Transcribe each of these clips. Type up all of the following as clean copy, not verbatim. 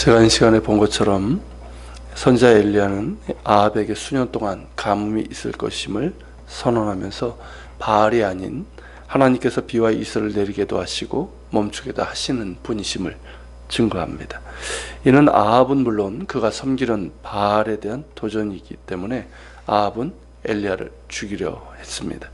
지난 시간에 본 것처럼 선지자 엘리야는 아합에게 수년 동안 가뭄이 있을 것임을 선언하면서 바알이 아닌 하나님께서 비와 이슬을 내리게도 하시고 멈추게도 하시는 분이심을 증거합니다. 이는 아합은 물론 그가 섬기는 바알에 대한 도전이기 때문에 아합은 엘리야를 죽이려 했습니다.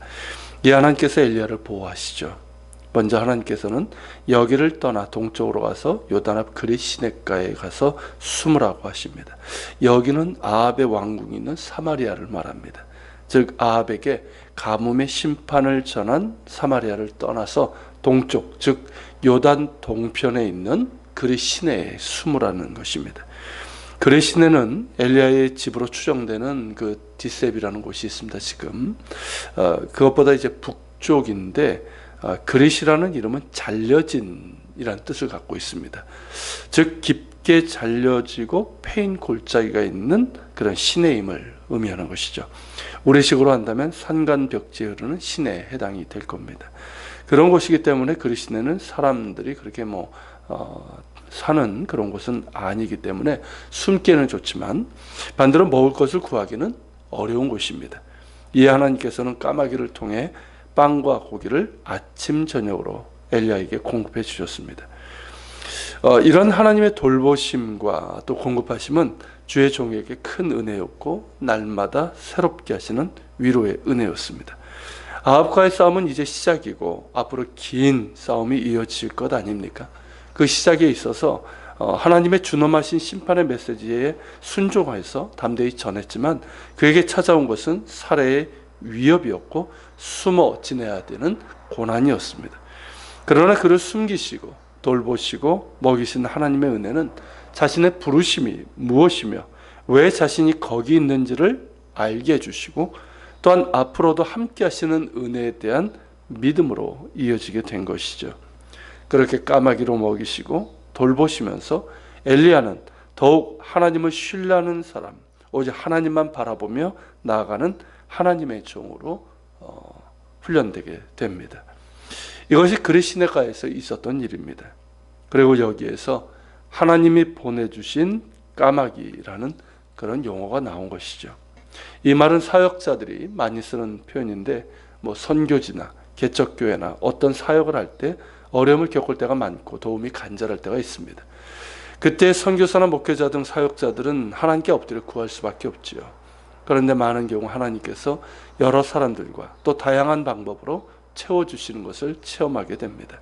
이 하나님께서 엘리야를 보호하시죠. 먼저 하나님께서는 여기를 떠나 동쪽으로 가서 요단 앞 그릿시냇가에 가서 숨으라고 하십니다. 여기는 아합의 왕궁이 있는 사마리아를 말합니다. 즉 아합에게 가뭄의 심판을 전한 사마리아를 떠나서 동쪽, 즉 요단 동편에 있는 그릿시내에 숨으라는 것입니다. 그릿시내는 엘리야의 집으로 추정되는 그 디셉이라는 곳이 있습니다. 지금 그것보다 이제 북쪽인데 그릿이라는 이름은 잘려진이라는 뜻을 갖고 있습니다. 즉 깊게 잘려지고 패인 골짜기가 있는 그런 시내임을 의미하는 것이죠. 우리식으로 한다면 산간벽지에 흐르는 시내에 해당이 될 겁니다. 그런 곳이기 때문에 그릿시내는 사람들이 그렇게 사는 그런 곳은 아니기 때문에 숨기는 좋지만 반대로 먹을 것을 구하기는 어려운 곳입니다. 이에 하나님께서는 까마귀를 통해 빵과 고기를 아침 저녁으로 엘리야에게 공급해 주셨습니다. 이런 하나님의 돌보심과 또 공급하심은 주의 종에게 큰 은혜였고 날마다 새롭게 하시는 위로의 은혜였습니다. 아합과의 싸움은 이제 시작이고 앞으로 긴 싸움이 이어질 것 아닙니까? 그 시작에 있어서 하나님의 준엄하신 심판의 메시지에 순종하여서 담대히 전했지만 그에게 찾아온 것은 살해의 위협이었고 숨어 지내야 되는 고난이었습니다. 그러나 그를 숨기시고 돌보시고 먹이신 하나님의 은혜는 자신의 부르심이 무엇이며 왜 자신이 거기 있는지를 알게 해주시고 또한 앞으로도 함께 하시는 은혜에 대한 믿음으로 이어지게 된 것이죠. 그렇게 까마귀로 먹이시고 돌보시면서 엘리야는 더욱 하나님을 신뢰하는 사람, 오직 하나님만 바라보며 나아가는 하나님의 종으로 훈련되게 됩니다. 이것이 그릿시내가에서 있었던 일입니다. 그리고 여기에서 하나님이 보내주신 까마귀라는 그런 용어가 나온 것이죠. 이 말은 사역자들이 많이 쓰는 표현인데 선교지나 개척교회나 어떤 사역을 할 때 어려움을 겪을 때가 많고 도움이 간절할 때가 있습니다. 그때 선교사나 목회자 등 사역자들은 하나님께 엎드려 구할 수밖에 없지요. 그런데 많은 경우 하나님께서 여러 사람들과 또 다양한 방법으로 채워주시는 것을 체험하게 됩니다.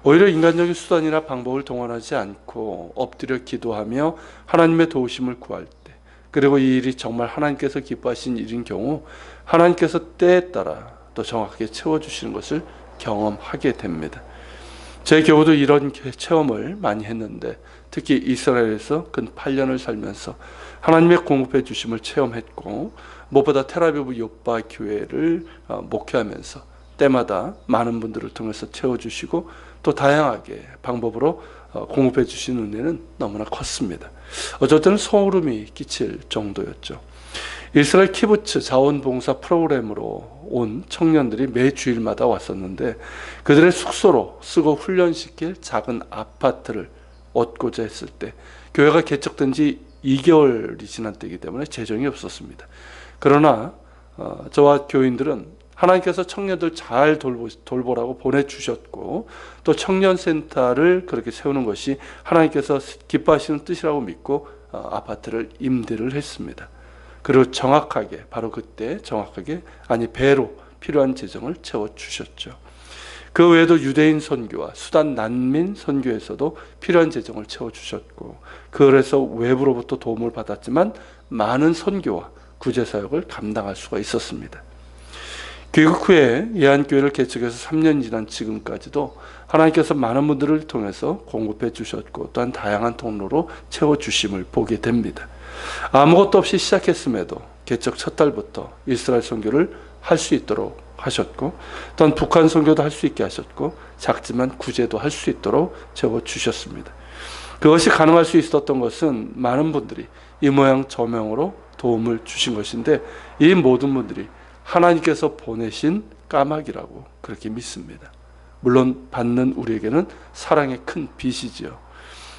오히려 인간적인 수단이나 방법을 동원하지 않고 엎드려 기도하며 하나님의 도우심을 구할 때, 그리고 이 일이 정말 하나님께서 기뻐하신 일인 경우 하나님께서 때에 따라 또 정확하게 채워주시는 것을 경험하게 됩니다. 제 경우도 이런 체험을 많이 했는데 특히 이스라엘에서 근 8년을 살면서 하나님의 공급해 주심을 체험했고 무엇보다 텔아비브 요파 교회를 목회하면서 때마다 많은 분들을 통해서 채워주시고 또 다양하게 방법으로 공급해 주신 은혜는 너무나 컸습니다. 어쩔 때는 소름이 끼칠 정도였죠. 이스라엘 키부츠 자원봉사 프로그램으로 온 청년들이 매 주일마다 왔었는데 그들의 숙소로 쓰고 훈련시킬 작은 아파트를 얻고자 했을 때 교회가 개척된 지 2개월이 지난 때이기 때문에 재정이 없었습니다. 그러나 저와 교인들은 하나님께서 청년들 잘 돌보라고 보내주셨고 또 청년센터를 그렇게 세우는 것이 하나님께서 기뻐하시는 뜻이라고 믿고 아파트를 임대를 했습니다. 그리고 정확하게 바로 그때 배로 필요한 재정을 채워주셨죠. 그 외에도 유대인 선교와 수단 난민 선교에서도 필요한 재정을 채워주셨고 그래서 외부로부터 도움을 받았지만 많은 선교와 구제사역을 감당할 수가 있었습니다. 귀국 후에 예한교회를 개척해서 3년 지난 지금까지도 하나님께서 많은 분들을 통해서 공급해 주셨고 또한 다양한 통로로 채워주심을 보게 됩니다. 아무것도 없이 시작했음에도 개척 첫 달부터 이스라엘 선교를 할 수 있도록 하셨고 또한 북한 선교도 할 수 있게 하셨고 작지만 구제도 할 수 있도록 채워주셨습니다. 그것이 가능할 수 있었던 것은 많은 분들이 이 모양 저 모양으로 도움을 주신 것인데 이 모든 분들이 하나님께서 보내신 까마귀라고 그렇게 믿습니다. 물론 받는 우리에게는 사랑의 큰 빚이지요.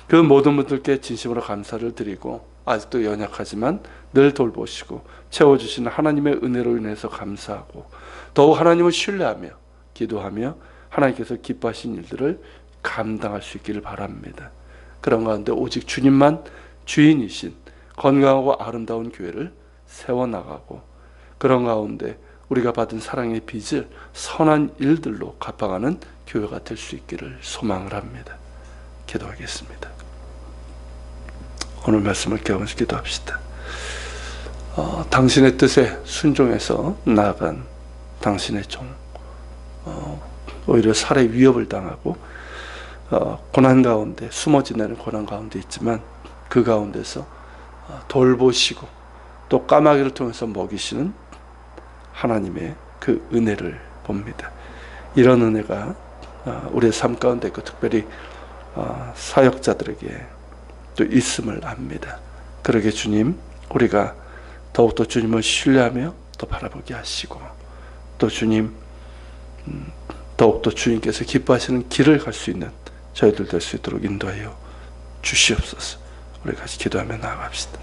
그 모든 분들께 진심으로 감사를 드리고 아직도 연약하지만 늘 돌보시고 채워주시는 하나님의 은혜로 인해서 감사하고 더욱 하나님을 신뢰하며 기도하며 하나님께서 기뻐하신 일들을 감당할 수 있기를 바랍니다. 그런 가운데 오직 주님만 주인이신 건강하고 아름다운 교회를 세워나가고 그런 가운데 우리가 받은 사랑의 빚을 선한 일들로 갚아가는 교회가 될 수 있기를 소망을 합니다. 기도하겠습니다. 오늘 말씀을 기억하면서 기도합시다. 당신의 뜻에 순종해서 나아간 당신의 종, 오히려 살해 위협을 당하고 고난 가운데 숨어 지내는 고난 가운데 있지만 그 가운데서 돌보시고 또 까마귀를 통해서 먹이시는 하나님의 그 은혜를 봅니다. 이런 은혜가 우리의 삶 가운데 있고 특별히 사역자들에게 또 있음을 압니다. 그러게 주님, 우리가 더욱더 주님을 신뢰하며 또 바라보게 하시고 또 주님, 더욱더 주님께서 기뻐하시는 길을 갈 수 있는 저희들 될 수 있도록 인도하여 주시옵소서. 우리 같이 기도하며 나아갑시다.